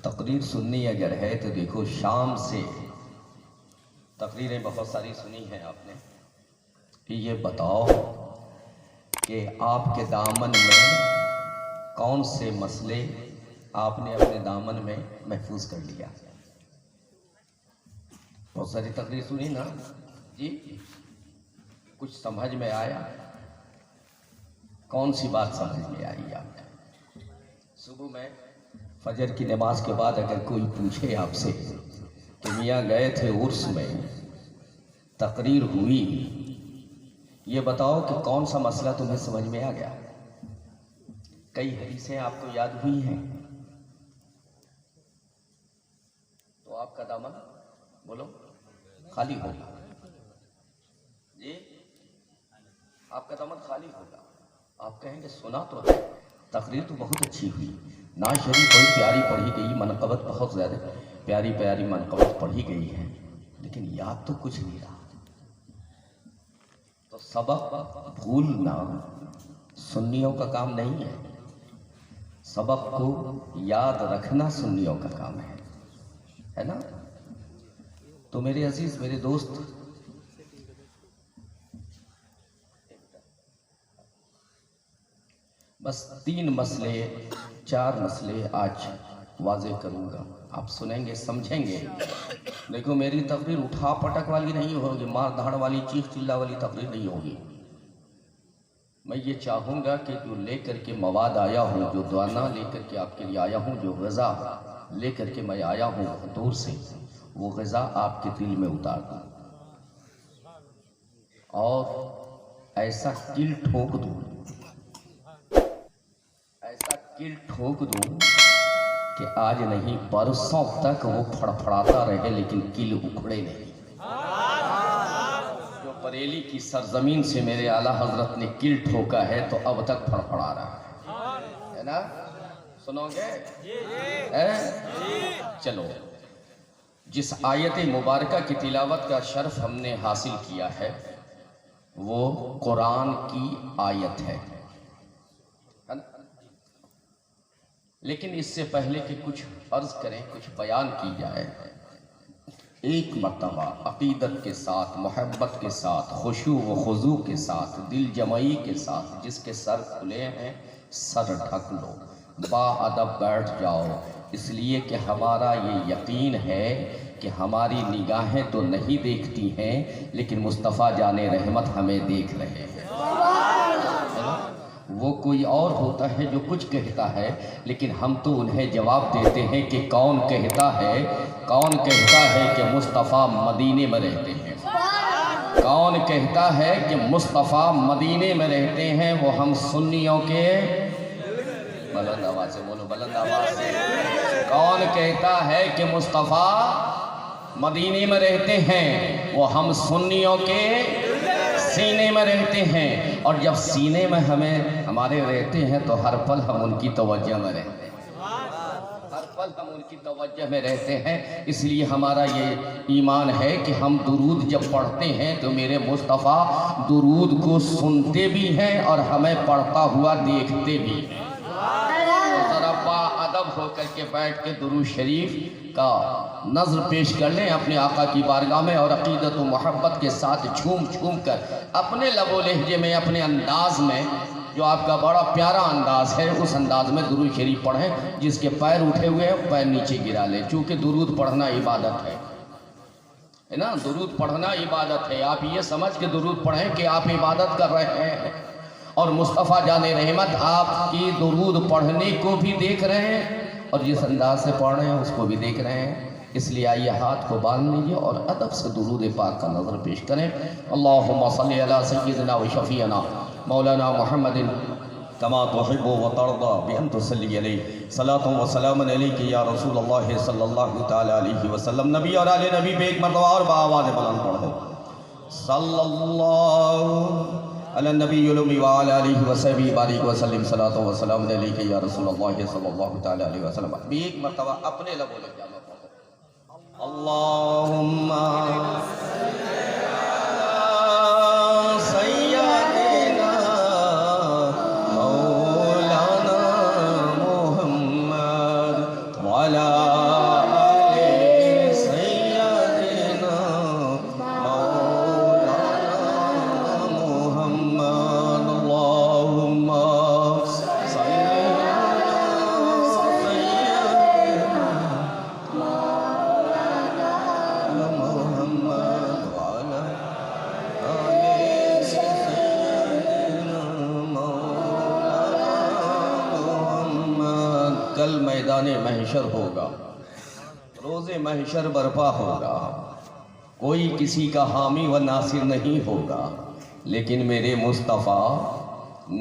تقریر سننی اگر ہے تو دیکھو شام سے تقریریں بہت ساری سنی ہیں آپ نے کہ یہ بتاؤ کہ آپ کے دامن میں کون سے مسئلے آپ نے اپنے دامن میں محفوظ کر لیا. بہت ساری تقریر سنی نا جی, کچھ سمجھ میں آیا؟ کون سی بات سمجھ میں آئی آپ کو؟ صبح میں فجر کی نماز کے بعد اگر کوئی پوچھے آپ سے کہ میاں گئے تھے عرس میں, تقریر ہوئی, یہ بتاؤ کہ کون سا مسئلہ تمہیں سمجھ میں آ گیا؟ کئی حدیثیں آپ کو یاد ہوئی ہیں تو آپ کا دامن بولو خالی ہوگا جی, آپ کا دامن خالی ہوگا. آپ کہیں گے سنا تو ہے, تقریر تو بہت اچھی ہوئی, نعت شریف بڑی پیاری پڑھی گئی, منقبت بہت زیادہ پیاری پیاری منقبت پڑھی گئی ہے, لیکن یاد تو کچھ نہیں رہا. تو سبق بھولنا سنیوں کا کام نہیں ہے, سبق کو یاد رکھنا سنیوں کا کام ہے نا. تو میرے عزیز, میرے دوست, بس 3 مسئلے 4 مسئلے آج واضح کروں گا, آپ سنیں گے سمجھیں گے. دیکھو میری تقریر اٹھا پٹک والی نہیں ہوگی, مار دھاڑ والی چیخ چلا والی تقریر نہیں ہوگی. میں یہ چاہوں گا کہ جو لے کر کے مواد آیا ہوں, جو دعانا لے کر کے آپ کے لیے آیا ہوں, جو غذا لے کر کے میں آیا ہوں دور سے, وہ غذا آپ کے دل میں اتار دوں اور ایسا کل ٹھوک دوں, ایسا کل ٹھوک دوں کہ آج نہیں برسوں تک وہ پھڑپھڑاتا رہے لیکن کل اکھڑے نہیں. جو بریلی کی سرزمین سے میرے اعلیٰ حضرت نے کل ٹھوکا ہے تو اب تک پھڑپھڑا رہا ہے نا. سنو گے؟ چلو, جس آیت مبارکہ کی تلاوت کا شرف ہم نے حاصل کیا ہے وہ قرآن کی آیت ہے, لیکن اس سے پہلے کہ کچھ عرض کریں, کچھ بیان کی جائے, ایک مرتبہ عقیدت کے ساتھ, محبت کے ساتھ, خشوع و خضوع کے ساتھ, دل جمعی کے ساتھ, جس کے سر کھلے ہیں سر ڈھک لو, با ادب بیٹھ جاؤ, اس لیے کہ ہمارا یہ یقین ہے کہ ہماری نگاہیں تو نہیں دیکھتی ہیں لیکن مصطفیٰ جان رحمت ہمیں دیکھ رہے ہیں. وہ کوئی اور ہوتا ہے جو کچھ کہتا ہے, لیکن ہم تو انہیں جواب دیتے ہیں کہ کون کہتا ہے کہ مصطفیٰ مدینے میں رہتے ہیں, کون کہتا ہے کہ مصطفیٰ مدینے میں رہتے ہیں. وہ ہم سنیوں کے, بلند آواز سے بولو, بلند آواز سے, کون کہتا ہے کہ مصطفیٰ مدینے میں رہتے ہیں؟ وہ ہم سنیوں کے سینے میں رہتے ہیں, اور جب سینے میں ہمارے رہتے ہیں تو ہر پل ہم ان کی توجہ میں رہتے ہیں, ہر پل ہم ان کی توجہ میں رہتے ہیں. اس لیے ہمارا یہ ایمان ہے کہ ہم درود جب پڑھتے ہیں تو میرے مصطفیٰ درود کو سنتے بھی ہیں اور ہمیں پڑھتا ہوا دیکھتے بھی ہیں. ذرا با ادب ہو کر کے بیٹھ کے درود شریف کا نظر پیش کر لیں اپنے آقا کی بارگاہ میں, اور عقیدت و محبت کے ساتھ جھوم کر اپنے لب و لہجے میں, اپنے انداز میں, جو آپ کا بڑا پیارا انداز ہے, اس انداز میں درود شریف پڑھیں. جس کے پیر اٹھے ہوئے ہیں پیر نیچے گرا لیں, چونکہ درود پڑھنا عبادت ہے نا, درود پڑھنا عبادت ہے. آپ یہ سمجھ کے درود پڑھیں کہ آپ عبادت کر رہے ہیں, اور مصطفیٰ جان رحمت آپ کی درود پڑھنے کو بھی دیکھ رہے ہیں, اور جس انداز سے پڑھ رہے ہیں اس کو بھی دیکھ رہے ہیں. اس لیے آئیے ہاتھ کو باندھ لیجیے اور ادب سے درود پاک کا نظر پیش کریں. اللہم صلی علی سیدنا و شفیعنا مولانا محمد کما تحب و ترضى بأن تصلی علیہ صلاۃ و سلام علیک یا رسول اللہ صلی اللہ تعالی علیہ وسلم. نبی اور آل نبی پہ ایک مرتبہ اور بآواز بلند پڑھو, صلی اللہ علی النبی الامی وعلی آلہ وصحبہ بارک وسلم صلاۃ و سلام علیک یا رسول اللہ صلی اللہ تعالی علیہ وسلم. بھی ایک مرتبہ اپنے لب و لہجہ میں پڑھو, اللہم سیدنا مولانا محمد وعلى آل سيدنا مولانا محمد اللهم صل على سيدنا مولانا محمد وعلى آل سيدنا مولانا محمد. کل میدان محشر ہوگا، روز محشر برپا ہوگا، کوئی کسی کا حامی و ناصر نہیں ہوگا، لیکن میرے مصطفیٰ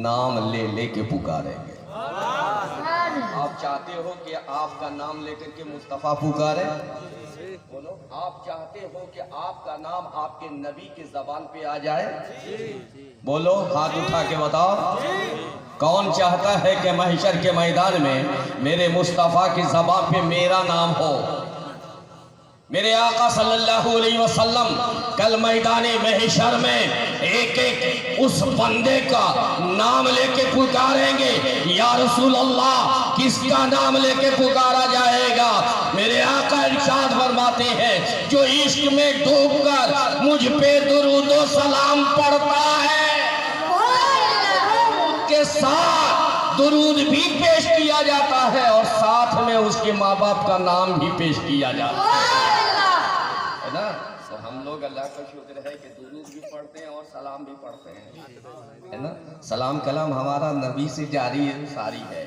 نام لے لے کے پکاریں گے. آپ چاہتے ہو کہ آپ کا نام لے کر کے مصطفیٰ پکارے؟ بولو، آپ چاہتے ہو کہ آپ کا نام آپ کے نبی کی زبان پہ آ جائے؟ بولو، ہاتھ اٹھا کے بتاؤ. کون چاہتا ہے کہ محشر کے میدان میں میرے مصطفیٰ کی زبان پہ میرا نام ہو؟ میرے آقا صلی اللہ علیہ وسلم کل میدان محشر میں ایک ایک اس بندے کا نام لے کے پکاریں گے. یا رسول اللہ، کس کا نام لے کے پکارا جائے گا؟ میرے آقا ارشاد فرماتے ہیں، جو عشق میں ڈوب کر مجھ پہ درود و سلام پڑھتا ہے، کے ساتھ درود بھی پیش کیا جاتا ہے اور ساتھ میں اس کے ماں باپ کا نام بھی پیش کیا جاتا ہے نا. تو ہم لوگ اللہ کا شکر ہے کہ درود بھی پڑھتے ہیں اور سلام بھی پڑھتے ہیں، ہے نا. سلام کلام ہمارا نبی سے جاری ہے، ساری ہے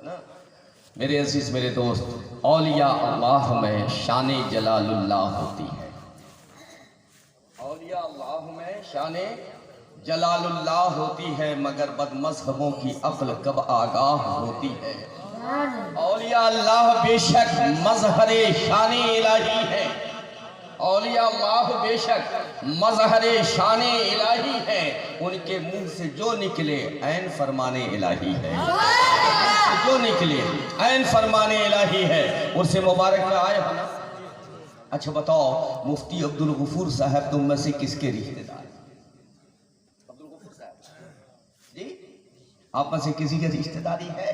نا. میرے عزیز، میرے دوست، اولیاء اللہ میں شان جلال اللہ ہوتی ہے. اولیاء اللہ میں شان جلال اللہ ہوتی ہے، مگر بد مذہبوں کی عقل کب آگاہ ہوتی ہے. اولیاء اللہ بے شک مظہر شان الہی ہے. اولیاء اللہ بے شک مظہر شان الہی ہے. ان کے منہ سے جو نکلے عین فرمان الہی ہے. جو نکلے عین فرمان الہی ہے. ان سے مبارک میں آئے ہو نا. اچھا بتاؤ، مفتی عبدالغفور صاحب تم میں سے کس کے رشتے دار؟ عبدالغفور صاحب جی، آپ میں سے کسی کے رشتے داری ہے؟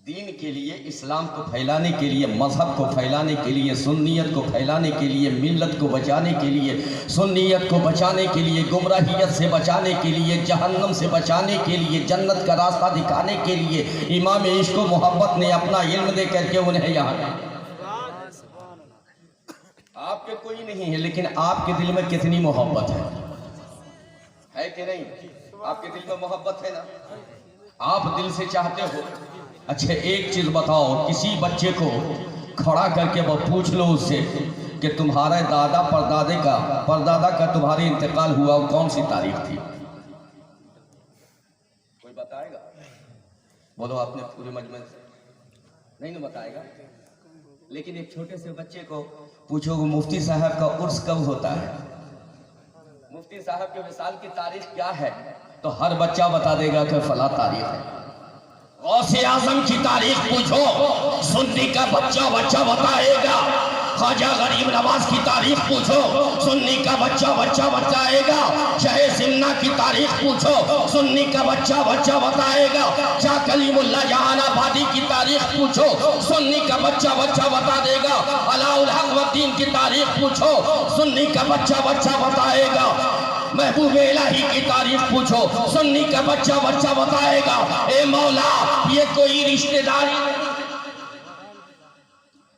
دین کے لیے، اسلام کو پھیلانے کے لیے، مذہب کو پھیلانے کے لیے، سنیت کو پھیلانے کے لیے، ملت کو بچانے کے لیے، سنیت کو بچانے کے لیے، گمراہیت سے بچانے کے لیے، جہنم سے بچانے کے لیے، جنت کا راستہ دکھانے کے لیے امام عشق و محبت نے اپنا علم دے کر کے انہیں یہاں. آپ کے کوئی نہیں ہے، لیکن آپ کے دل میں کتنی محبت ہے کہ نہیں؟ آپ کے دل میں محبت ہے نا، آپ دل سے چاہتے ہو. اچھا ایک چیز بتاؤ، کسی بچے کو کھڑا کر کے پوچھ لو اس سے کہ تمہارے دادا پردادا کا تمہارے انتقال ہوا کون سی تاریخ تھی؟ کوئی بتائے گا؟ بولو، آپ نے پورے مجمع سے نہیں نہ بتائے گا. لیکن ایک چھوٹے سے بچے کو پوچھو کہ مفتی صاحب کا عرس کب ہوتا ہے، مفتی صاحب کے وصال کی تاریخ کیا ہے، تو ہر بچہ بتا دے گا کہ فلاں تاریخ ہے. غوث اعظم کی تاریخ پوچھو، سنی کا بچہ بتائے گا. خواجہ غریب نواز کی تاریخ پوچھو، سنی کا بچہ بتائے گا. شاہ سمنا کی تاریخ پوچھو، سنی کا بچہ بتائے گا. شاہ کلیم اللہ جہان آبادی کی تاریخ پوچھو، سنی کا بچہ بتا دے گا. علاء الحق الدین کی تاریخ پوچھو، سنی کا بچہ بتائے گا. محبوب الہی کی تاریخ پوچھو، سنی کا بچہ بتائے گا. اے مولا، یہ کوئی رشتہ داری نہیں،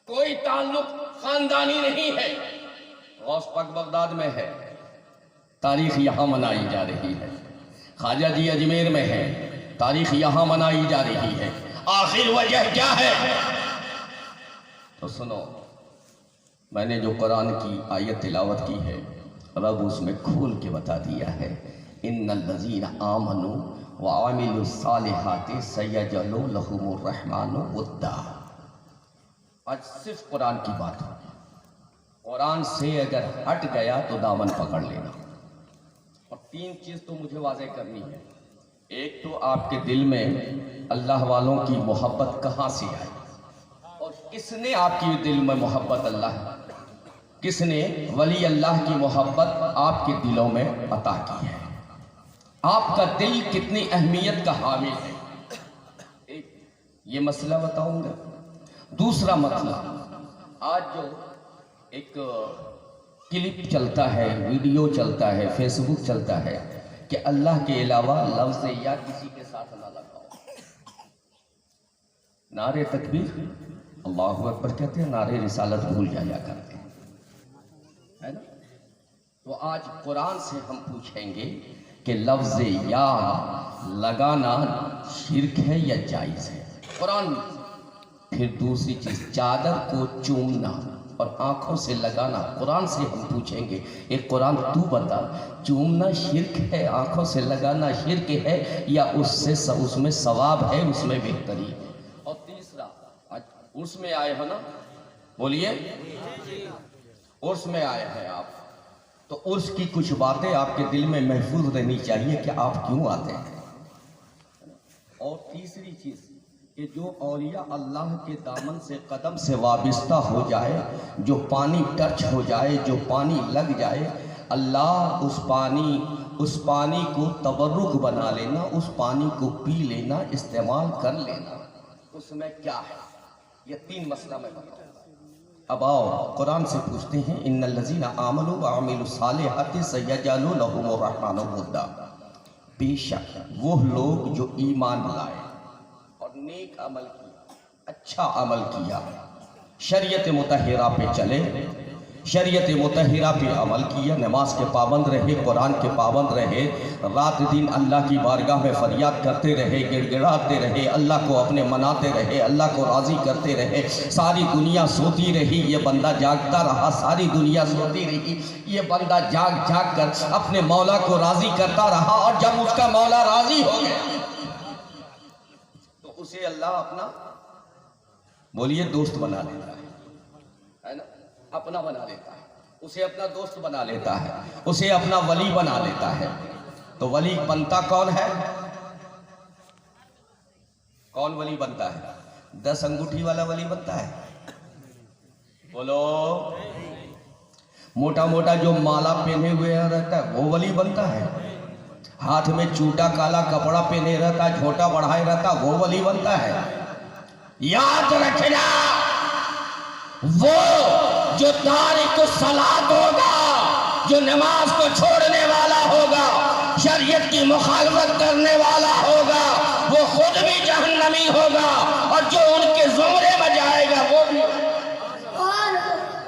کوئی تعلق خاندانی نہیں ہے. غوث پاک بغداد میں ہے، تاریخ یہاں منائی جا رہی ہے. خواجہ جی اجمیر میں ہے، تاریخ یہاں منائی جا رہی ہے. آخر وجہ کیا ہے؟ تو سنو، میں نے جو قرآن کی آیت تلاوت کی ہے، رب اس میں کھول کے بتا دیا ہے، ان الذین آمنوا وعملوا الصالحات سیجعل لهم الرحمن ودا. آج صرف قرآن کی بات ہو. قرآن سے اگر ہٹ گیا تو دامن پکڑ لینا. اور تین چیز تو مجھے واضح کرنی ہے. ایک تو آپ کے دل میں اللہ والوں کی محبت کہاں سے آئی، اور کس نے آپ کی دل میں محبت اللہ، کس نے ولی اللہ کی محبت آپ کے دلوں میں عطا کی ہے. آپ کا دل کتنی اہمیت کا حامل ہے. ایک یہ مسئلہ بتاؤں گا. دوسرا مطلب، آج جو ایک کلپ چلتا ہے، ویڈیو چلتا ہے، فیس بک چلتا ہے کہ اللہ کے علاوہ لفظ یا کسی کے ساتھ نہ لگاؤ. نعرے تکبیر اللہ اکبر کہتے ہیں، نعرے رسالت بھول جایا کرتے ہیں، ہے نا؟ تو آج قرآن سے ہم پوچھیں گے کہ لفظ یا لگانا شرک ہے یا جائز ہے؟ قرآن. پھر دوسری چیز، چادر کو چومنا اور آنکھوں سے لگانا، قرآن سے ہم پوچھیں گے، ایک قرآن تو بتا، چومنا شرک ہے، آنکھوں سے لگانا شرک ہے یا اس میں ثواب ہے، اس میں بہتری ہے؟ اور تیسرا، عرس میں آئے ہو نا، بولیے عرس میں آئے ہیں آپ، تو عرس کی کچھ باتیں آپ کے دل میں محفوظ رہنی چاہیے کہ آپ کیوں آتے ہیں. اور تیسری چیز کہ جو اولیاء اللہ کے دامن سے قدم سے وابستہ ہو جائے، جو پانی ٹچ ہو جائے، جو پانی لگ جائے، اللہ اس پانی کو تبرک بنا لینا، اس پانی کو پی لینا، استعمال کر لینا، اس میں کیا ہے؟ یہ تین مسئلہ میں بتاؤں. اب آؤ قرآن سے پوچھتے ہیں، ان الذین آمنوا وعملوا الصالحات سیجعل لهم الرحمن ودا. بے شک وہ لوگ جو ایمان لائے اور نیک عمل کیا، اچھا عمل کیا، شریعت مطہرہ پہ چلے، شریعت مطہرہ پہ عمل کیا، نماز کے پابند رہے، قرآن کے پابند رہے، رات دن اللہ کی بارگاہ میں فریاد کرتے رہے، گڑ گڑاتے رہے، اللہ کو اپنے مناتے رہے، اللہ کو راضی کرتے رہے. ساری دنیا سوتی رہی، یہ بندہ جاگتا رہا، ساری دنیا سوتی رہی، یہ بندہ جاگ جاگ کر اپنے مولا کو راضی کرتا رہا، اور جب اس کا مولا راضی ہو گیا تو اسے اللہ اپنا، بولیے، دوست بنا لیتا ہے نا، اپنا بنا لیتا ہے، اسے اپنا دوست بنا لیتا ہے، اسے اپنا ولی بنا لیتا ہے. تو ولی بنتا کون ہے؟ کون ولی بنتا ہے؟ 10 انگوٹھی والا ولی بنتا ہے؟ بولو. موٹا موٹا جو مالا پہنے ہوئے رہتا ہے وہ ولی بنتا ہے؟ ہاتھ میں چوٹا کالا کپڑا پہنے رہتا ہے، جھوٹا بڑھائے رہتا وہ ولی بنتا ہے؟ یاد رکھنا، وہ جو تارک الصلاۃ ہوگا، جو نماز کو چھوڑنے والا ہوگا، شریعت کی مخالفت کرنے والا ہوگا، وہ خود بھی جہنمی ہوگا، اور جو ان کے زمرے میں جائے گا وہ بھی.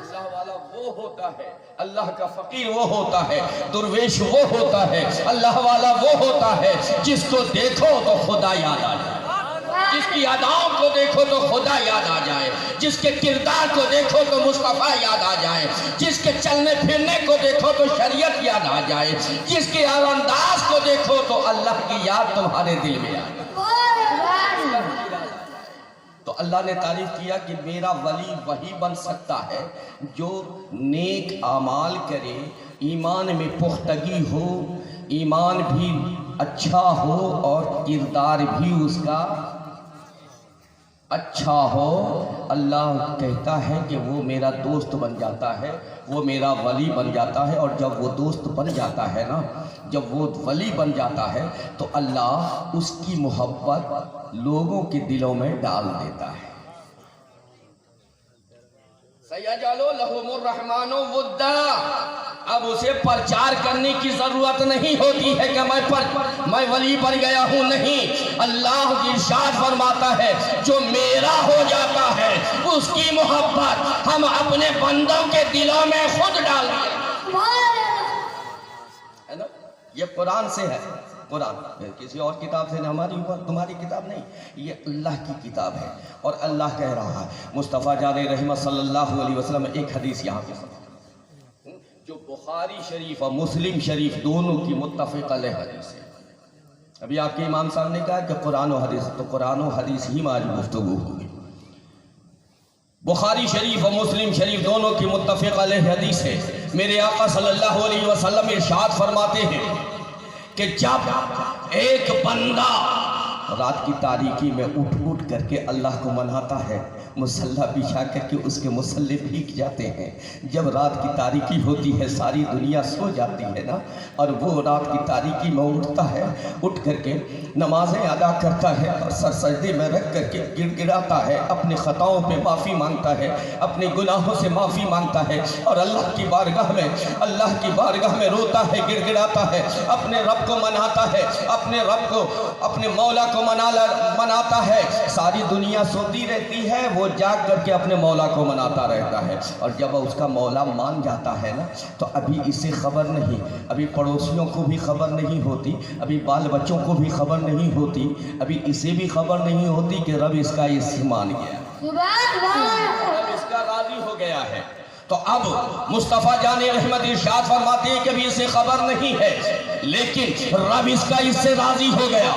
اللہ والا وہ ہوتا ہے، اللہ کا فقیر وہ ہوتا ہے، درویش وہ ہوتا ہے، اللہ والا وہ ہوتا ہے جس کو دیکھو تو خدا یاد آ جائے، جس کی اداؤں کو دیکھو تو خدا یاد آ جائے، جس کے کردار کو دیکھو تو مصطفیٰ یاد آ جائے، جس کے چلنے پھرنے کو دیکھو تو شریعت یاد آ جائے، جس کے انداز کو دیکھو تو اللہ کی یاد تمہارے دل میں آ جائے. تو اللہ نے تعریف کیا کہ میرا ولی وہی بن سکتا ہے جو نیک اعمال کرے، ایمان میں پختگی ہو، ایمان بھی اچھا ہو اور کردار بھی اس کا اچھا ہو. اللہ کہتا ہے کہ وہ میرا دوست بن جاتا ہے، وہ میرا ولی بن جاتا ہے، اور جب وہ دوست بن جاتا ہے نا، جب وہ ولی بن جاتا ہے تو اللہ اس کی محبت لوگوں کے دلوں میں ڈال دیتا ہے. سَيَجْعَلُ لَهُمُ الرَّحْمَنُ وُدًّا. اب اسے پرچار کرنے کی ضرورت نہیں ہوتی ہے کہ میں ولی بن گیا ہوں، نہیں. اللہ ارشاد فرماتا ہے جو میرا ہو جاتا ہے اس کی محبت ہم اپنے بندوں کے دلوں میں خود ڈال دیں. یہ قرآن سے ہے، قرآن کسی اور کتاب سے نہیں، ہماری اوپر تمہاری کتاب نہیں، یہ اللہ کی کتاب ہے. اور اللہ کہہ رہا ہے، مصطفیٰ جان رحمت صلی اللہ علیہ وسلم، ایک حدیث یہاں پہ جو بخاری شریف اور مسلم شریف دونوں کی متفق علیہ حدیث ہے. ابھی آپ کے امام صاحب نے کہا کہ قرآن و حدیث، تو قرآن و حدیث ہی میں آج گفتگو ہوگی. بخاری شریف اور مسلم شریف دونوں کی متفق علیہ حدیث ہے. میرے آقا صلی اللہ علیہ وسلم ارشاد فرماتے ہیں کہ جب ایک بندہ رات کی تاریکی میں اٹھ کر کے اللہ کو مناتا ہے، مصلی بچھا کر کے اس کے مصلی بھیگ جاتے ہیں۔ جب رات کی تاریکی ہوتی ہے ساری دنیا سو جاتی ہے نا، اور وہ رات کی تاریکی میں اٹھتا ہے، اٹھ کر کے نمازیں ادا کرتا ہے اور سر سجدے میں رکھ کر کے گڑ گڑاتا ہے، اپنے خطاؤں پہ معافی مانگتا ہے، اپنے گناہوں سے معافی مانگتا ہے، اور اللہ کی بارگاہ میں روتا ہے، گڑ گڑاتا ہے، اپنے رب کو مناتا ہے، اپنے رب کو، اپنے مولا کو مناتا ہے۔ ساری دنیا سوتی رہتی ہے، وہ جاگ کر کے اپنے مولا کو مناتا رہتا ہے، اور جب اس کا مولا مان جاتا ہے نا تو ابھی اسے خبر نہیں، ابھی پڑوسیوں کو بھی خبر نہیں ہوتی، ابھی بال بچوں کو بھی خبر نہیں ہوتی، ابھی اسے بھی خبر نہیں ہوتی کہ رب اس کا اس مان گیا، رب اس کا راضی ہو گیا ہے۔ تو اب مصطفیٰ جان رحمت ارشاد فرماتے ہیں کہ ابھی اسے خبر نہیں ہے، لیکن رب اس کا اس سے راضی ہو گیا۔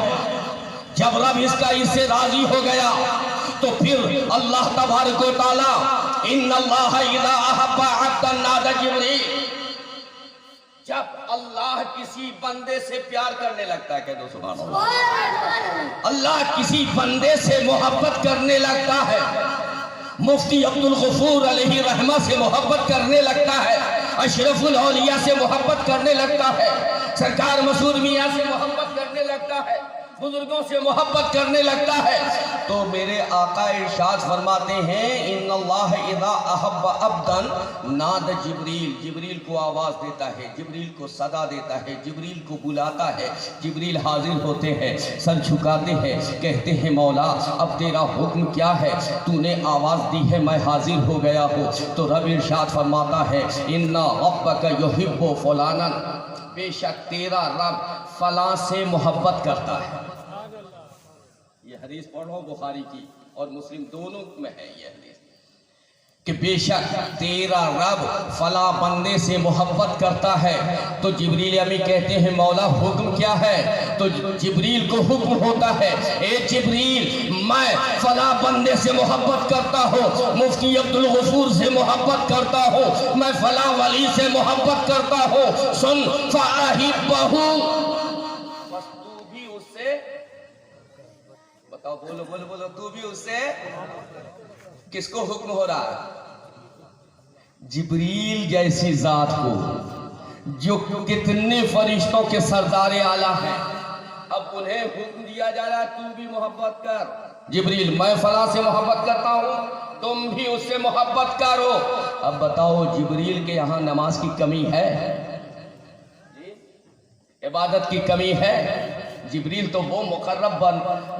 جب رب اس کا اس سے راضی ہو گیا تو پھر اللہ تبارک و تعالی ان اللہ اذا احب عبدا نادى جبریل، جب اللہ کسی بندے سے پیار کرنے لگتا ہے، کہہ دو سبحان اللہ، اللہ کسی بندے سے محبت کرنے لگتا ہے، مفتی عبدالغفور علیہ رحمہ سے محبت کرنے لگتا ہے، اشرف الاولیاء سے محبت کرنے لگتا ہے، سرکار مسعود میاں سے محبت کرنے لگتا ہے، بزرگوں سے محبت کرنے لگتا ہے، تو میرے آقا ارشاد فرماتے ہیں ان اللہ اذا احب عبدا نادى جبریل، جبریل کو آواز دیتا ہے، جبریل کو صدا دیتا ہے، جبریل کو بلاتا ہے، جبریل حاضر ہوتے ہیں، سر جھکاتے ہیں، کہتے ہیں مولا اب تیرا حکم کیا ہے، تو نے آواز دی ہے میں حاضر ہو گیا ہوں۔ تو رب ارشاد فرماتا ہے ان ربک یحب فلانا، بے شک تیرا رب فلاں سے محبت کرتا ہے۔ یہ حدیث پڑھو، بخاری کی اور مسلم دونوں میں ہے یہ حدیث، کہ بے شک تیرا رب فلاں بندے سے محبت کرتا ہے۔ تو جبریل امی کہتے ہیں مولا حکم کیا ہے؟ تو جبریل کو حکم ہوتا ہے اے جبریل میں فلاں بندے سے محبت کرتا ہوں، مفتی عبدالغفور سے محبت کرتا ہوں، میں فلاں ولی سے محبت کرتا ہوں، سن فَأَحِبَّهُ، بس تو بھی اس سے بتاؤ، بولو بولو بولو، تو بھی اس سے، کس کو حکم ہو رہا ہے؟ جبریل جیسی ذات کو جو کتنے فرشتوں کے سردار اعلیٰ ہیں، اب انہیں حکم دیا جا رہا ہے تو بھی محبت کر۔ جبریل میں فلاں سے محبت کرتا ہوں، تم بھی اس سے محبت کرو۔ اب بتاؤ جبریل کے یہاں نماز کی کمی ہے؟ عبادت کی کمی ہے؟ جبریل تو وہ مقرب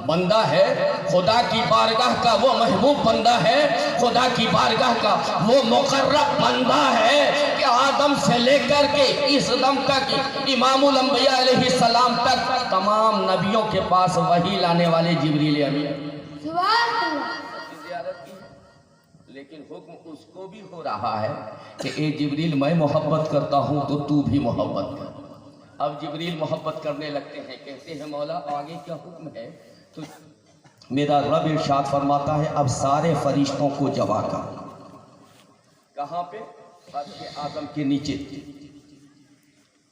بندہ ہے، خدا کی بارگاہ کا وہ محبوب بندہ ہے، خدا کی بارگاہ کا وہ مقرب بندہ ہے کہ آدم سے لے کر کے اس دم تک امام الانبیاء علیہ السلام تک تمام نبیوں کے پاس وحی لانے والے جبریل امین زیارت کی، لیکن حکم اس کو بھی ہو رہا ہے کہ اے جبریل میں محبت کرتا ہوں تو تو بھی محبت کر۔ اب جبریل محبت کرنے لگتے ہیں، کہتے ہیں مولا آگے کیا حکم ہے؟ تو میرا رب ارشاد فرماتا ہے اب سارے فرشتوں کو جمع کر۔ کہاں پہ؟ عرش اعظم کے نیچے۔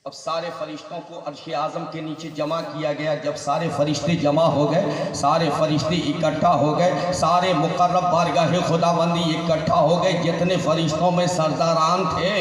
اب سارے فرشتوں کو عرش اعظم کے نیچے جمع کیا گیا۔ جب سارے فرشتے جمع ہو گئے، سارے فرشتے اکٹھا ہو گئے، سارے مقرب بارگاہ خداوندی اکٹھا ہو گئے، جتنے فرشتوں میں سرداران تھے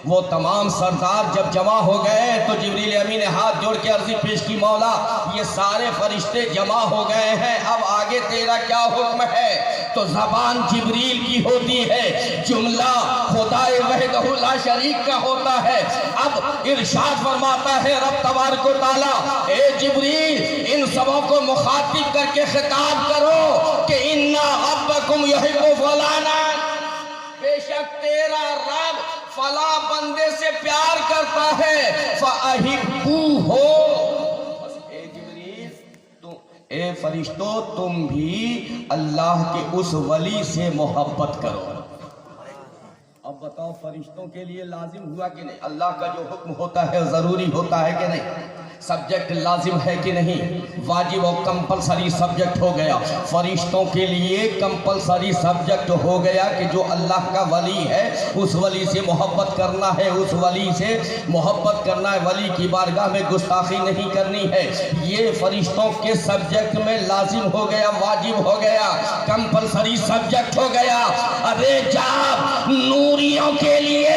وہ تمام سردار جب جمع ہو گئے تو جبریل امین نے ہاتھ جوڑ کے عرضی پیش کی مولا یہ سارے فرشتے جمع ہو گئے ہیں، اب آگے تیرا کیا حکم ہے؟ تو زبان جبریل کی ہوتی ہے، جملہ خدا وحدہ لا شریک کا ہوتا ہے۔ اب ارشاد فرماتا ہے رب تبارک و تعالی اے جبریل ان سبوں کو مخاطب کر کے خطاب کرو کہ اِنَّا رَبَّكُمْ يُحِبُّ فُلَانًا، بے شک تیرا رب فلاں بندے سے پیار کرتا ہے، فَأَحِبُّوهُ، اے جبریل اے فرشتوں تم بھی اللہ کے اس ولی سے محبت کرو۔ اب بتاؤ فرشتوں کے لیے لازم ہوا کہ نہیں؟ اللہ کا جو حکم ہوتا ہے ضروری ہوتا ہے کہ نہیں؟ سبجیکٹ لازم ہے کہ نہیں؟ واجب و کمپلسری سبجیکٹ ہو گیا، فرشتوں کے لیے کمپلسری سبجیکٹ ہو گیا کہ جو اللہ کا ولی ہے اس ولی سے محبت کرنا ہے، اس ولی سے محبت کرنا ہے، ولی کی بارگاہ میں گستاخی نہیں کرنی ہے۔ یہ فرشتوں کے سبجیکٹ میں لازم ہو گیا، واجب ہو گیا، کمپلسری سبجیکٹ ہو گیا۔ ارے جب نوریوں کے لیے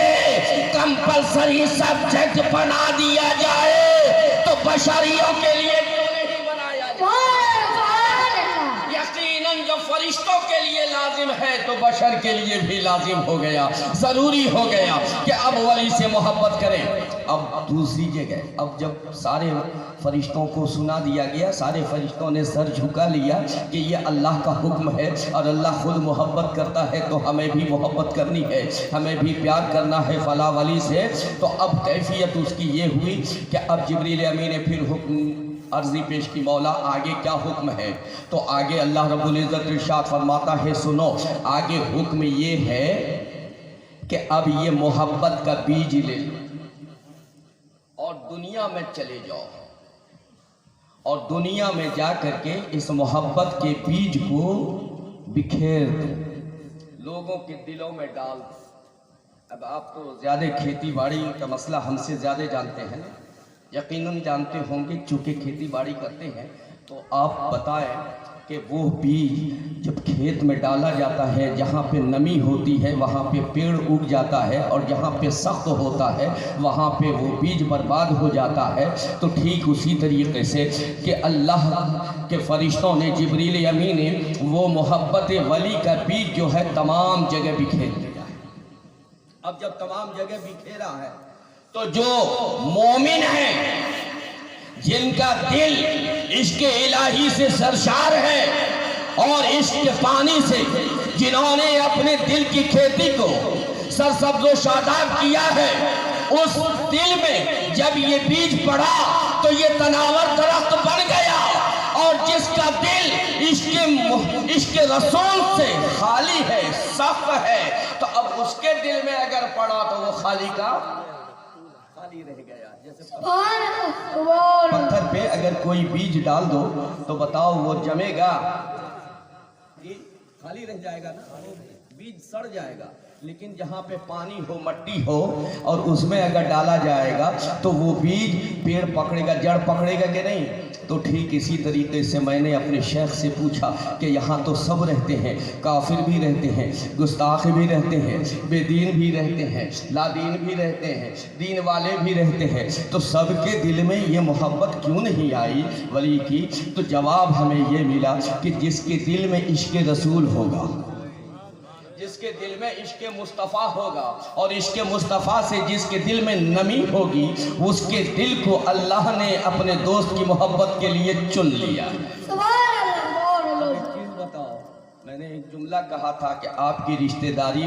کمپلسری سبجیکٹ بنا دیا جائے تو بشریوں کے لیے کیوں نہیں بنایا جائے؟ یقیناً جو فرشتوں کے لیے لازم ہے تو بشر کے لیے بھی لازم ہو گیا، ضروری ہو گیا کہ اب ولی سے محبت کریں۔ اب دوسری جگہ، اب جب سارے فرشتوں کو سنا دیا گیا، سارے فرشتوں نے سر جھکا لیا کہ یہ اللہ کا حکم ہے اور اللہ خود محبت کرتا ہے تو ہمیں بھی محبت کرنی ہے، ہمیں بھی پیار کرنا ہے فلاں ولی سے، تو اب کیفیت اس کی یہ ہوئی کہ اب جبریل امین نے پھر حکم عرضی پیش کی، مولا آگے کیا حکم ہے؟ تو آگے اللہ رب العزت ارشاد فرماتا ہے سنو، آگے حکم یہ ہے کہ اب یہ محبت کا بیج لے لو اور دنیا میں چلے جاؤ اور دنیا میں جا کر کے اس محبت کے بیج کو بکھیر دو، لوگوں کے دلوں میں ڈال دو۔ اب آپ تو زیادہ کھیتی باڑی کا مسئلہ ہم سے زیادہ جانتے ہیں، یقیناً جانتے ہوں گے، چونکہ کھیتی باڑی کرتے ہیں تو آپ بتائیں کہ وہ بیج جب کھیت میں ڈالا جاتا ہے، جہاں پہ نمی ہوتی ہے وہاں پہ پیڑ اگ جاتا ہے اور جہاں پہ سخت ہوتا ہے وہاں پہ وہ بیج برباد ہو جاتا ہے۔ تو ٹھیک اسی طریقے سے کہ اللہ کے فرشتوں نے، جبریل امین نے وہ محبت ولی کا بیج جو ہے تمام جگہ بکھیر دیا ہے۔ اب جب تمام جگہ بکھیرا ہے تو جو مومن ہیں، جن کا دل عشق الہی سے سرشار ہے اور عشق پانی سے، جنہوں نے اپنے دل کی کھیتی کو سرسبز و شاداب کیا ہے، اس دل میں جب یہ بیج پڑا تو یہ تناور درخت بن گیا، اور جس کا دل عشق رسول سے خالی ہے، صف ہے، تو اب اس کے دل میں اگر پڑا تو وہ خالی کا خالی رہ گیا۔ جیسے پتھر پہ اگر کوئی بیج ڈال دو تو بتاؤ وہ جمے گا؟ خالی رہ جائے گا نا، بیج سڑ جائے گا۔ لیکن جہاں پہ پانی ہو، مٹی ہو اور اس میں اگر ڈالا جائے گا تو وہ بیج پیڑ پکڑے گا، جڑ پکڑے گا کہ نہیں؟ تو ٹھیک اسی طریقے سے میں نے اپنے شیخ سے پوچھا کہ یہاں تو سب رہتے ہیں، کافر بھی رہتے ہیں، گستاخ بھی رہتے ہیں، بے دین بھی رہتے ہیں، لا دین بھی رہتے ہیں، دین والے بھی رہتے ہیں، تو سب کے دل میں یہ محبت کیوں نہیں آئی ولی کی؟ تو جواب ہمیں یہ ملا کہ جس کے دل میں عشق رسول ہوگا، جس کے دل میں عشق مصطفیٰ ہوگا، اور عشق مصطفیٰ سے جس کے دل میں نمی ہوگی، اس کے دل کو اللہ نے اپنے دوست کی محبت کے لیے چن لیا۔ ایک چیز بتاؤ، میں نے ایک جملہ کہا تھا کہ آپ کی رشتہ داری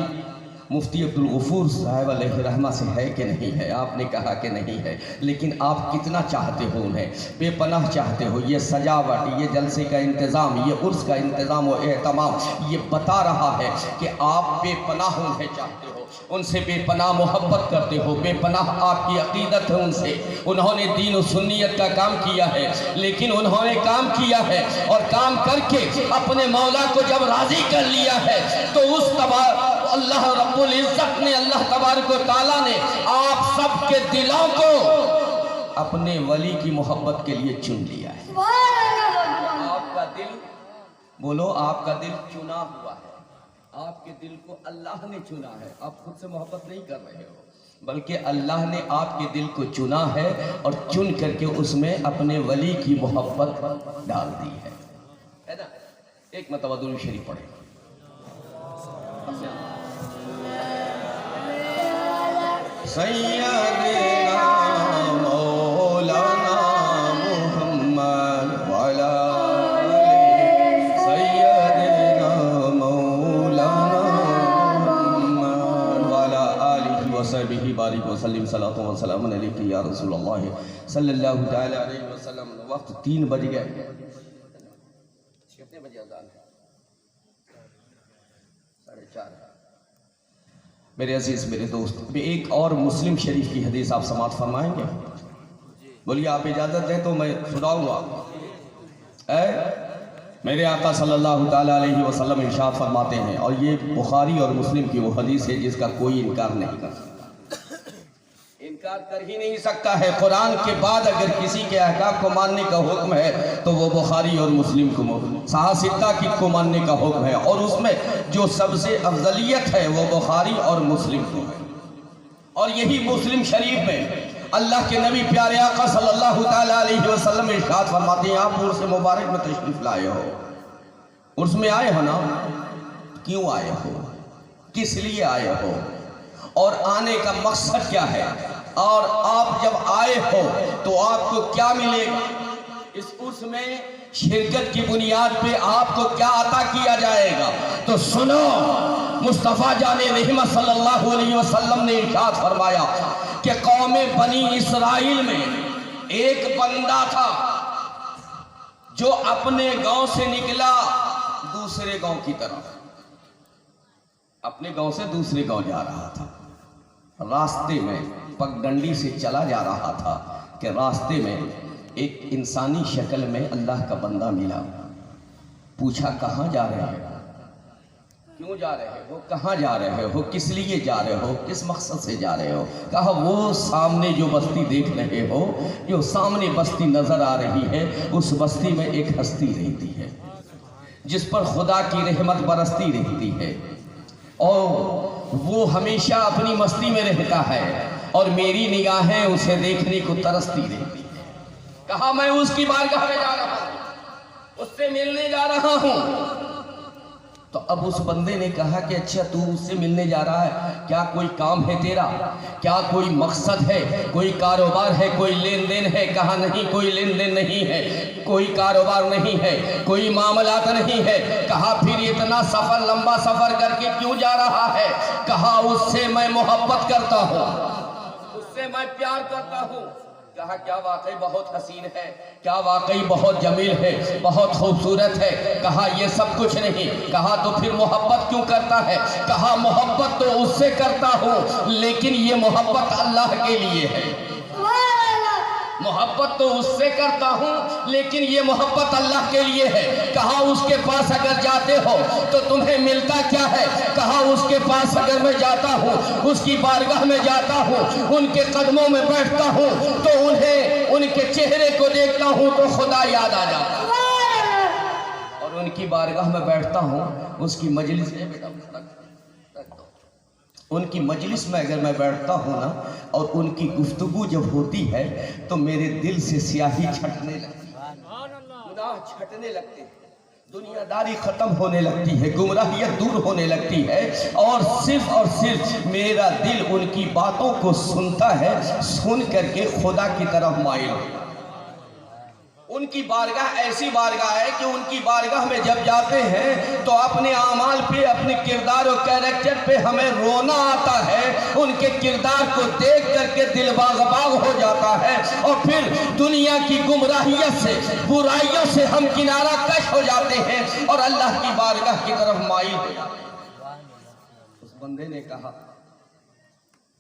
مفتی عبدالغفور صاحب علیہ رحمہ سے ہے کہ نہیں ہے؟ آپ نے کہا کہ نہیں ہے، لیکن آپ کتنا چاہتے ہو انہیں، بے پناہ چاہتے ہو۔ یہ سجاوٹ، یہ جلسے کا انتظام، یہ عرس کا انتظام و اہتمام یہ بتا رہا ہے کہ آپ بے پناہ انہیں چاہتے ہو، ان سے بے پناہ محبت کرتے ہو، بے پناہ آپ کی عقیدت ہے ان سے۔ انہوں نے دین و سنیت کا کام کیا ہے، لیکن انہوں نے کام کیا ہے اور کام کر کے اپنے مولا کو جب راضی کر لیا ہے تو اس اللہ رب العزت نے، اللہ تبارک و تعالیٰ نے آپ سب کے دلوں کو اپنے ولی کی محبت کے لیے چن لیا ہے۔ آپ کا دل، بولو، آپ کا دل چنا ہوا ہے، آپ کے دل کو اللہ نے چنا ہے۔ آپ خود سے محبت نہیں کر رہے ہو، بلکہ اللہ نے آپ کے دل کو چنا ہے اور چن کر کے اس میں اپنے ولی کی محبت ڈال دی ہے نا؟ ایک مرتبہ درود شریف پڑھیں۔ سیدنا مولانا محمد والا سیدنا مولانا محمد والا آلہ وصحبہ بارک وسلم صلاۃ و سلام علیک یا رسول اللہ صلی اللہ تعالی علیہ وسلم۔ وقت 3 بج گئے، کتنے بجے اذان ہے؟ 4:30۔ میرے عزیز، میرے دوست، ایک اور مسلم شریف کی حدیث آپ سماعت فرمائیں گے؟ بولیے آپ اجازت دیں تو میں سناؤں گا. میرے آقا صلی اللہ تعالیٰ علیہ وسلم ارشاد فرماتے ہیں، اور یہ بخاری اور مسلم کی وہ حدیث ہے جس کا کوئی انکار نہیں کر سکتا، انکار کر ہی نہیں سکتا ہے. قرآن کے بعد اگر کسی کے احکام کو ماننے کا حکم ہے تو وہ بخاری اور مسلم کو، صحاح ستہ کو ماننے کا حکم ہے، اور اس میں جو سب سے افضلیت ہے وہ بخاری اور مسلم کو ہے. اور یہی مسلم شریف میں اللہ کے نبی پیارے آقا صلی اللہ تعالیٰ علیہ وسلم ارشاد فرماتے ہیں، آپ عرس مبارک میں تشریف لائے ہو، عرس میں آئے ہو نا، کیوں آئے ہو، کس لیے آئے ہو، اور آنے کا مقصد کیا ہے، اور آپ جب آئے ہو تو آپ کو کیا ملے گا، اس عرس میں شرکت کی بنیاد پہ آپ کو کیا عطا کیا جائے گا. تو سنو، مصطفیٰ جان رحمت صلی اللہ علیہ وسلم نے ارشاد فرمایا کہ قوم بنی اسرائیل میں ایک بندہ تھا جو اپنے گاؤں سے نکلا دوسرے گاؤں کی طرف، اپنے گاؤں سے دوسرے گاؤں جا رہا تھا. راستے میں پگڈنڈی سے چلا جا رہا تھا کہ راستے میں ایک انسانی شکل میں اللہ کا بندہ ملا. پوچھا کہاں جا رہے ہیں، کیوں جا رہے ہو، کہاں جا رہے ہو، کس لیے جا رہے ہو، کس مقصد سے جا رہے ہو. کہا وہ سامنے جو بستی دیکھ رہے ہو، جو سامنے بستی نظر آ رہی ہے، اس بستی میں ایک ہستی رہتی ہے جس پر خدا کی رحمت برستی رہتی ہے، اور وہ ہمیشہ اپنی مستی میں رہتا ہے، اور میری نگاہیں اسے دیکھنے کو ترستی رہتی ہے. کہا میں اس کی بارگاہ میں جا رہا ہوں، اس سے ملنے جا رہا ہوں. تو اب اس بندے نے کہا کہ اچھا تو اس سے ملنے جا رہا ہے، کیا کوئی کام ہے تیرا، کیا کوئی مقصد ہے، کوئی کاروبار ہے، کوئی لین دین ہے. کہا نہیں، کوئی لین دین نہیں ہے، کوئی کاروبار نہیں ہے، کوئی معاملات نہیں ہے. کہا پھر اتنا سفر، لمبا سفر کر کے کیوں جا رہا ہے. کہا اس سے میں محبت کرتا ہوں، اس سے میں پیار کرتا ہوں. کہا کیا واقعی بہت حسین ہے، کیا واقعی بہت جمیل ہے، بہت خوبصورت ہے. کہا یہ سب کچھ نہیں. کہا تو پھر محبت کیوں کرتا ہے. کہا محبت تو اس سے کرتا ہوں، لیکن یہ محبت اللہ کے لیے ہے. محبت تو اس سے کرتا ہوں لیکن یہ محبت اللہ کے لیے ہے. کہا اس کے پاس اگر جاتے ہو تو تمہیں ملتا کیا ہے. کہا اس کے پاس اگر میں جاتا ہوں، اس کی بارگاہ میں جاتا ہوں، ان کے قدموں میں بیٹھتا ہوں تو ان کے چہرے کو دیکھتا ہوں تو خدا یاد آ جاتا ہے. اور ان کی بارگاہ میں بیٹھتا ہوں، اس کی مجلس میں ان کی مجلس میں اگر میں بیٹھتا ہوں نا، اور ان کی گفتگو جب ہوتی ہے تو میرے دل سے سیاہی چھٹنے لگتی ہے، گناہ چھٹنے لگتے ہیں، دنیا داری ختم ہونے لگتی ہے، گمراہیت دور ہونے لگتی ہے، اور صرف میرا دل ان کی باتوں کو سنتا ہے، سن کر کے خدا کی طرف مائل ہوتا ہے. ان کی بارگاہ ایسی بارگاہ ہے کہ ان کی بارگاہ میں جب جاتے ہیں تو اپنے اعمال پہ، اپنے کردار و کیریکٹر پہ ہمیں رونا آتا ہے. ان کے کردار کو دیکھ کر کے دل باغ باغ ہو جاتا ہے، اور پھر دنیا کی گمراہیت سے، برائیوں سے ہم کنارہ کش ہو جاتے ہیں اور اللہ کی بارگاہ کی طرف مائل ہو جاتے ہیں. اس بندے نے کہا،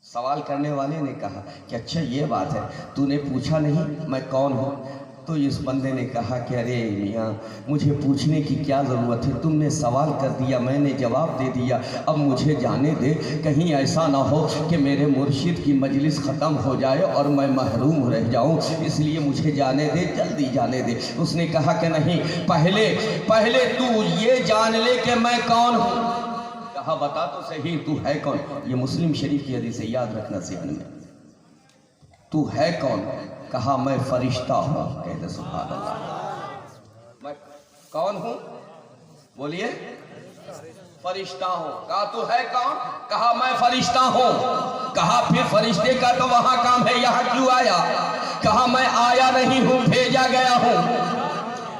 سوال کرنے والے نے کہا کہ اچھا یہ بات ہے، تو نے پوچھا نہیں میں کون ہوں. تو اس بندے نے کہا کہ ارے میاں، مجھے پوچھنے کی کیا ضرورت ہے، تم نے سوال کر دیا، میں نے جواب دے دیا، اب مجھے جانے دے. کہیں ایسا نہ ہو کہ میرے مرشد کی مجلس ختم ہو جائے اور میں محروم رہ جاؤں، اس لیے مجھے جانے دے، جلدی جانے دے. اس نے کہا کہ نہیں، پہلے تو یہ جان لے کہ میں کون ہوں. کہا بتا تو صحیح، تو ہے کون. یہ مسلم شریف کی حدیث ہے، یاد رکھنا ذہن میں. تو ہے کون. کہا میں فرشتہ ہوں. کہتے سبحان اللہ. میں کون ہوں؟ بولیے. فرشتہ ہوں. کہا تو ہے کون. کہا میں فرشتہ ہوں. کہا پھر فرشتے کا تو وہاں کام ہے، یہاں کیوں آیا. کہا میں آیا نہیں ہوں، بھیجا گیا ہوں.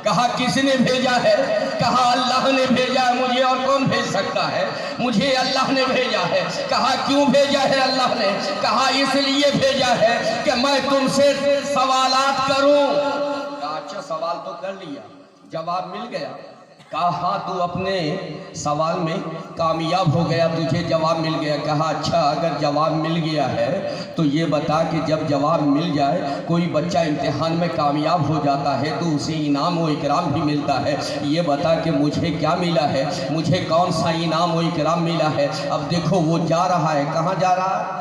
کہا کس نے بھیجا ہے. کہا اللہ نے بھیجا ہے. مجھے اور کون بھیج سکتا ہے. مجھے اللہ نے بھیجا ہے. کہا کیوں بھیجا ہے اللہ نے. کہا اس لیے بھیجا ہے کہ میں تم سے سوالات کروں. کہا اچھا سوال تو کر لیا، جواب مل گیا. کہا ہاں تو اپنے سوال میں کامیاب ہو گیا، تجھے جواب مل گیا۔ کہا اچھا اگر جواب مل گیا ہے تو یہ بتا کہ جب جواب مل جائے، کوئی بچہ امتحان میں کامیاب ہو جاتا ہے تو اسے انعام و اکرام بھی ملتا ہے، یہ بتا کہ مجھے کیا ملا ہے، مجھے کون سا انعام و اکرام ملا ہے۔ اب دیکھو وہ جا رہا ہے، کہاں جا رہا ہے؟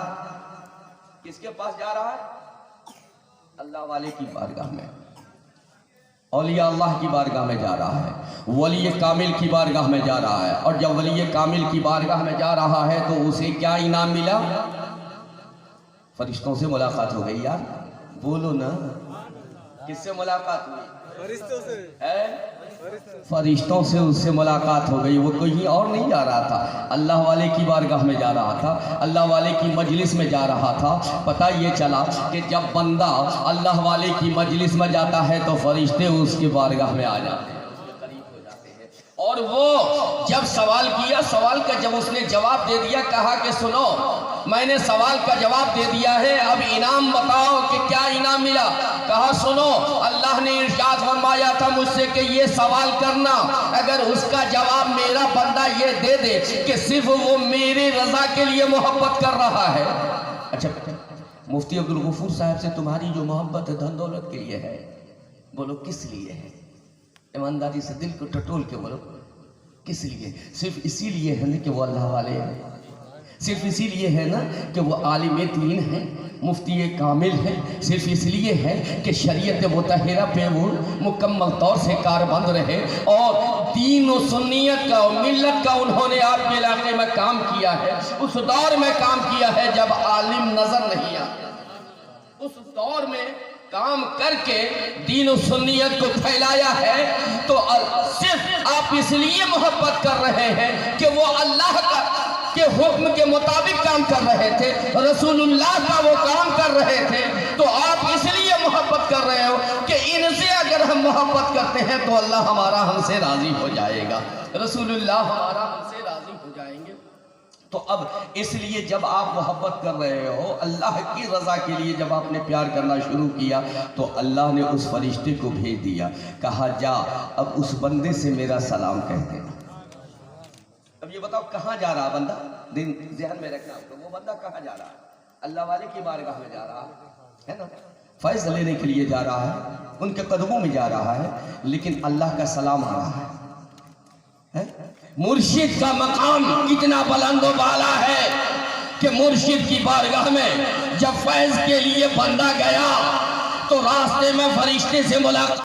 کس کے پاس جا رہا ہے؟ اللہ والے کی بارگاہ میں، اولیاء اللہ کی بارگاہ میں جا رہا ہے، ولی کامل کی بارگاہ میں جا رہا ہے۔ اور جب ولی کامل کی بارگاہ میں جا رہا ہے تو اسے کیا انعام ملا؟ فرشتوں سے ملاقات ہو گئی۔ یار بولو نا، کس سے ملاقات ہوئی؟ فرشتوں سے۔ فرشتوں سے اس سے ملاقات ہو گئی۔ وہ کہیں اور نہیں جا رہا تھا، اللہ والے کی بارگاہ میں جا رہا تھا، اللہ والے کی مجلس میں جا رہا تھا۔ پتہ یہ چلا کہ جب بندہ اللہ والے کی مجلس میں جاتا ہے تو فرشتے اس کی بارگاہ میں آ جاتے ہیں، اس کے قریب ہو جاتے ہیں۔ اور وہ جب سوال کیا، سوال کا جب اس نے جواب دے دیا، کہا کہ سنو میں نے سوال کا جواب دے دیا ہے، اب انعام بتاؤ کہ کیا انعام ملا۔ کہا سنو اللہ نے ارشاد فرمایا تھا مجھ سے کہ یہ سوال کرنا، اگر اس کا جواب میرا بندہ یہ دے دے کہ صرف وہ میری رضا کے لیے محبت کر رہا ہے۔ اچھا مفتی عبدالغفور صاحب سے تمہاری جو محبت ہے دھن دولت کے لیے ہے، بولو کس لیے ہے؟ ایمانداری سے دل کو ٹٹول کے بولو کس لیے؟ صرف اسی لیے ہے نا کہ وہ اللہ والے ہیں، صرف اسی لیے ہے نا کہ وہ عالم دین ہیں، مفتی کامل ہیں، صرف اس لیے ہے کہ شریعت مطہرہ پہ وہ مکمل طور سے کاربند رہے اور دین و سنیت کا اور ملت کا انہوں نے آپ کے علاقے میں کام کیا ہے، اس دور میں کام کیا ہے جب عالم نظر نہیں آتا، اس دور میں کام کر کے دین و سنیت کو پھیلایا ہے۔ تو صرف آپ اس لیے محبت کر رہے ہیں کہ وہ اللہ کے حکم کے مطابق کام کر رہے تھے، رسول اللہ کا وہ کام کر رہے تھے، تو آپ اس لیے محبت کر رہے ہو کہ ان سے اگر ہم محبت کرتے ہیں تو اللہ ہمارا ہم سے راضی ہو جائے گا، رسول اللہ ہمارا ہم سے راضی ہو جائیں گے۔ تو اب اس لیے جب آپ محبت کر رہے ہو اللہ کی رضا کے لیے، جب آپ نے پیار کرنا شروع کیا تو اللہ نے اس فرشتے کو بھیج دیا، کہا جا اب اس بندے سے میرا سلام کہہ دینا۔ اب یہ بتاؤ کہاں جا رہا بندہ؟ ذہن میں رکھنا وہ بندہ کہاں جا رہا ہے؟ اللہ والے کی بارگاہ میں جا رہا ہے نا، فیض لینے کے لیے جا رہا ہے، ان کے قدموں میں جا رہا ہے، لیکن اللہ کا سلام آ رہا ہے۔ مرشد کا مقام کتنا بلند و بالا ہے کہ مرشد کی بارگاہ میں جب فیض کے لیے بندہ گیا تو راستے میں فرشتے سے ملاقات